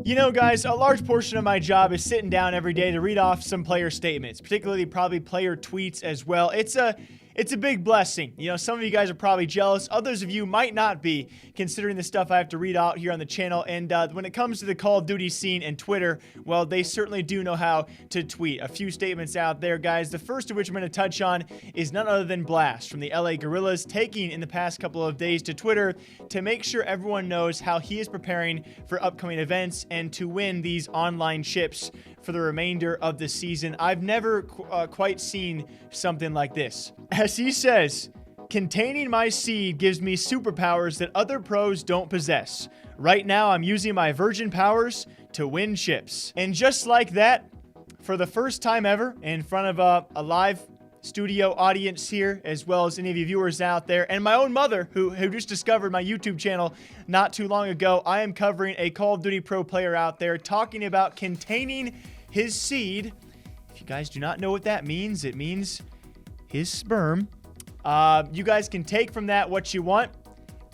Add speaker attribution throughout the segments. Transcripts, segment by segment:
Speaker 1: You know, guys, a large portion of my job is sitting down every day to read off some player statements, particularly probably player tweets as well. It's a big blessing. You know, some of you guys are probably jealous. Others of you might not be, considering the stuff I have to read out here on the channel. And when it comes to the Call of Duty scene and Twitter, well, they certainly do know how to tweet. A few statements out there, guys. The first of which I'm going to touch on is none other than Blazt from the LA Guerrillas, taking in the past couple of days to Twitter to make sure everyone knows how he is preparing for upcoming events and to win these online chips for the remainder of the season. I've never quite seen something like this. As he says, containing my seed gives me superpowers that other pros don't possess. Right now, I'm using my virgin powers to win chips. And just like that, for the first time ever, in front of a live studio audience here, as well as any of you viewers out there, and my own mother, who just discovered my YouTube channel not too long ago, I am covering a Call of Duty pro player out there talking about containing his seed. If you guys do not know what that means, it means his sperm. You guys can take from that what you want,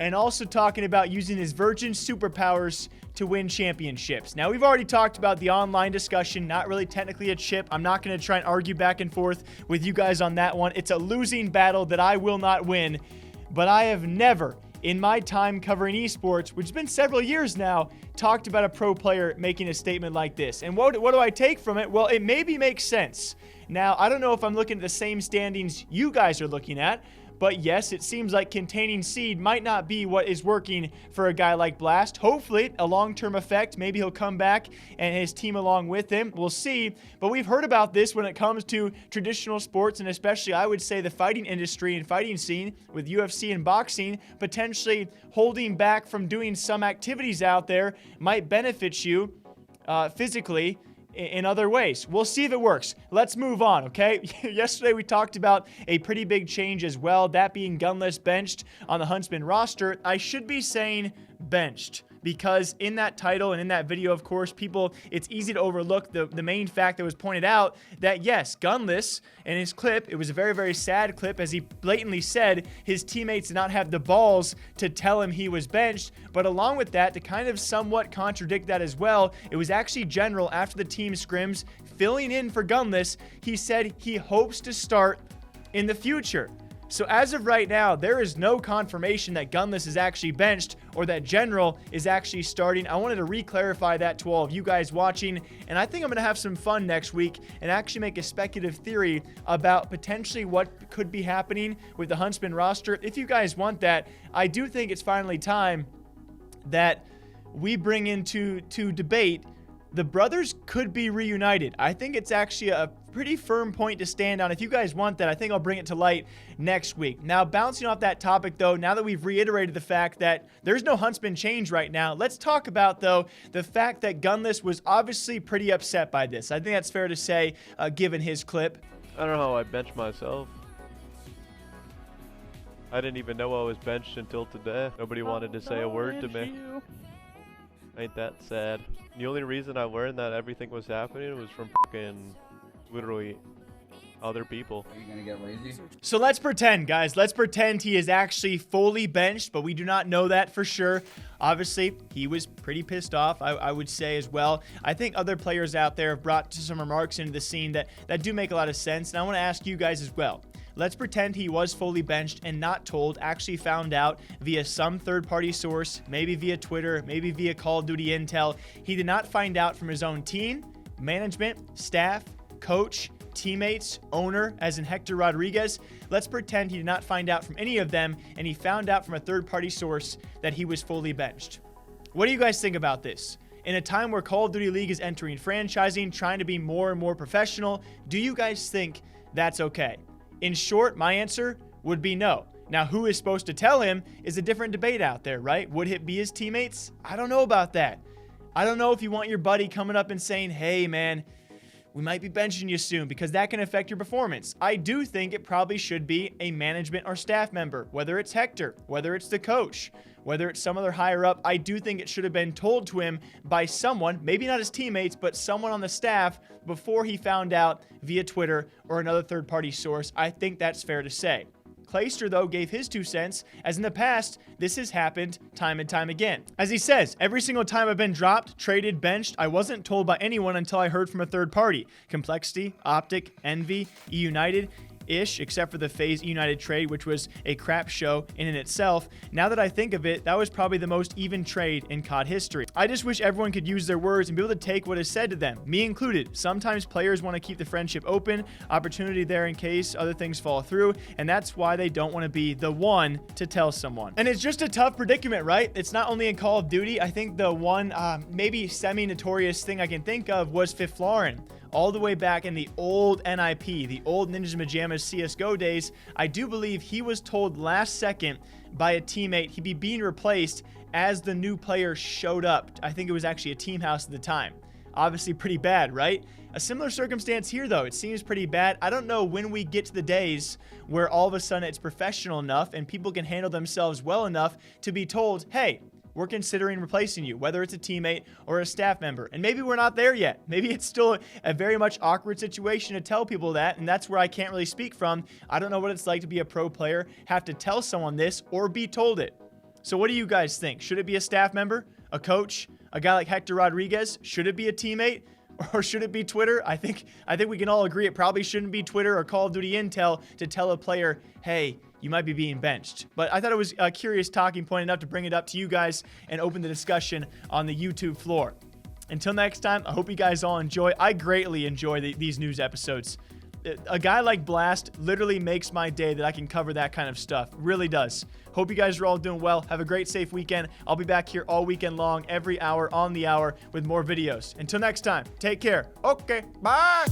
Speaker 1: and also talking about using his virgin superpowers to win championships. Now, we've already talked about the online discussion, not really technically a chip. I'm not going to try and argue back and forth with you guys on that one. It's a losing battle that I will not win, but I have never, in my time covering esports, which has been several years now, talked about a pro player making a statement like this. And what do I take from it? Well, it maybe makes sense. Now, I don't know if I'm looking at the same standings you guys are looking at, but yes, it seems like containing seed might not be what is working for a guy like Blazt. Hopefully, a long-term effect. Maybe he'll come back and his team along with him. We'll see. But we've heard about this when it comes to traditional sports, and especially, I would say, the fighting industry and fighting scene with UFC and boxing, potentially holding back from doing some activities out there might benefit you physically in other ways. We'll see if it works. Let's move on, okay? Yesterday we talked about a pretty big change as well, that being Gunless benched on the Huntsmen roster. I should be saying benched, because in that title and in that video, of course, it's easy to overlook the main fact that was pointed out that, yes, Gunless, in his clip, it was a very, very sad clip, as he blatantly said his teammates did not have the balls to tell him he was benched. But along with that, to kind of somewhat contradict that as well, it was actually General, after the team scrims, filling in for Gunless. He said he hopes to start in the future. So as of right now, there is no confirmation that Gunless is actually benched or that General is actually starting. I wanted to re-clarify that to all of you guys watching, and I think I'm going to have some fun next week and actually make a speculative theory about potentially what could be happening with the Huntsmen roster. If you guys want that, I do think it's finally time that we bring into debate the brothers could be reunited. I think it's actually a pretty firm point to stand on. If you guys want that, I think I'll bring it to light next week. Now, bouncing off that topic, though, now that we've reiterated the fact that there's no Huntsman change right now, let's talk about, though, the fact that Gunless was obviously pretty upset by this. I think that's fair to say, given his clip.
Speaker 2: I don't know how I benched myself. I didn't even know I was benched until today. Nobody wanted to say a word to me. Ain't that sad? The only reason I learned that everything was happening was from fucking literally other people.
Speaker 3: Are you gonna get lazy?
Speaker 1: So let's pretend, guys. Let's pretend he is actually fully benched, but we do not know that for sure. Obviously, he was pretty pissed off, I would say as well. I think other players out there have brought some remarks into the scene that do make a lot of sense, and I want to ask you guys as well. Let's pretend he was fully benched and not told, actually found out via some third-party source, maybe via Twitter, maybe via Call of Duty intel. He did not find out from his own team, management, staff, coach, teammates, owner, as in Hector Rodriguez. Let's pretend he did not find out from any of them, and he found out from a third-party source that he was fully benched. What do you guys think about this? In a time where Call of Duty League is entering franchising, trying to be more and more professional, do you guys think that's okay? In short, my answer would be no. Now, who is supposed to tell him is a different debate out there, right? Would it be his teammates? I don't know about that. I don't know if you want your buddy coming up and saying, hey, man, we might be benching you soon, because that can affect your performance. I do think it probably should be a management or staff member, whether it's Hector, whether it's the coach, whether it's some other higher up. I do think it should have been told to him by someone, maybe not his teammates, but someone on the staff before he found out via Twitter or another third-party source. I think that's fair to say. Clayster, though, gave his 2 cents, as in the past, this has happened time and time again. As he says, every single time I've been dropped, traded, benched, I wasn't told by anyone until I heard from a third party. Complexity, Optic, Envy, E-United, except for the FaZe United trade, which was a crap show in and itself. Now that I think of it, that was probably the most even trade in CoD history. I just wish everyone could use their words and be able to take what is said to them, me included. Sometimes players want to keep the friendship open, opportunity there in case other things fall through, and that's why they don't want to be the one to tell someone. And it's just a tough predicament, right? It's not only in Call of Duty. I think the one maybe semi-notorious thing I can think of was Fiflaurin. All the way back in the old NIP, the old Ninjas and Pajamas CSGO days, I do believe he was told last second by a teammate he'd be being replaced as the new player showed up. I think it was actually a team house at the time. Obviously pretty bad, right? A similar circumstance here, though. It seems pretty bad. I don't know when we get to the days where all of a sudden it's professional enough and people can handle themselves well enough to be told, hey, we're considering replacing you, whether it's a teammate or a staff member. And maybe we're not there yet. Maybe it's still a very much awkward situation to tell people that, and that's where I can't really speak from. I don't know what it's like to be a pro player, have to tell someone this, or be told it. So what do you guys think? Should it be a staff member, a coach, a guy like Hector Rodriguez? Should it be a teammate? Or should it be Twitter? I think we can all agree it probably shouldn't be Twitter or Call of Duty Intel to tell a player, hey, you might be being benched. But I thought it was a curious talking point enough to bring it up to you guys and open the discussion on the YouTube floor. Until next time, I hope you guys all enjoy. I greatly enjoy these news episodes. A guy like Blazt literally makes my day that I can cover that kind of stuff. Really does. Hope you guys are all doing well. Have a great, safe weekend. I'll be back here all weekend long, every hour on the hour with more videos. Until next time, take care. Okay, bye.